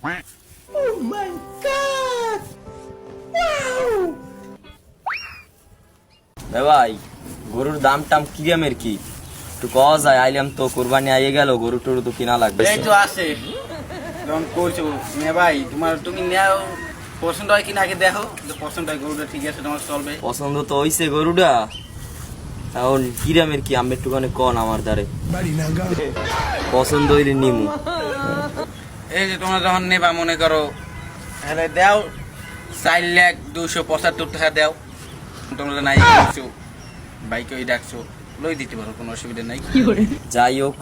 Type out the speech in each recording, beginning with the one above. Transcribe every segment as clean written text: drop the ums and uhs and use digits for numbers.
Oh my god! Wow! ভাই গরুর দাম টাম কিরমের কি একটু কওয়া যায়? আইলাম তো কোরবানি আইয়ে গেল, গরু টরু তো কিনা লাগবে। এই তো আছে তখন করছো নে ভাই, তুমি নেও পছন্দ হয় কিনা আগে দেখো, যে পছন্দ হয় গরুটা ঠিক আছে তোমার চলবে। পছন্দ তো হইছে গরুটা, এখন কিরমের কি আমি একটুখানি কন আমার দ্বারে, পছন্দ হইলে নিমু। এই যে তোমরা যখন নেবা মনে করো তাহলে দাও 4,275,000 টাকা দাও। তোমরা নাই করছো বাইকে ডাকছো লই দিতে পারো, কোনো অসুবিধা নাই। যাই হোক,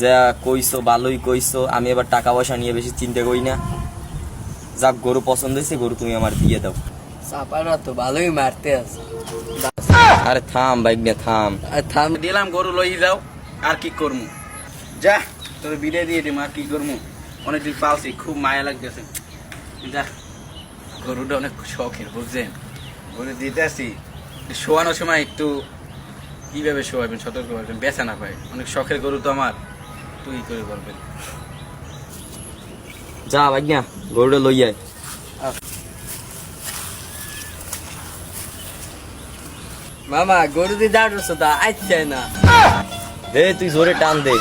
যা কইছো ভালোই কইছো, আমি এবার টাকা পয়সা নিয়ে বেশি চিন্তা করি না। যাক, গরু পছন্দ হয়েছে, গরু তুমি আমার দিয়ে দাও। চাপাটা তো ভালোই মারতে আছে। আরে থাম বাইক নিয়ে থাম। থাম, দিলাম গরু লই যাও, আর কি করবো, যা তোর বিদায় দিয়ে দিম, আর কি করবো, অনেকদিন পালছি, খুব মায়া লাগতেছে। যা, গরুটা অনেক শখের বুঝছেন, গরু দিতে আসি, শোয়ানোর সময় একটু কিভাবে শোয়াবেন সতর্ক করবেন, বেচা না পায়, অনেক শখের গরু তো আমার, তুই করে করবেন। যা বাইক না, গরুটা লই আয়। মামা গরু দিয়ে দাঁড়াচ্ছ তা আচ্ছা না। দে তুই জোরে টান দে।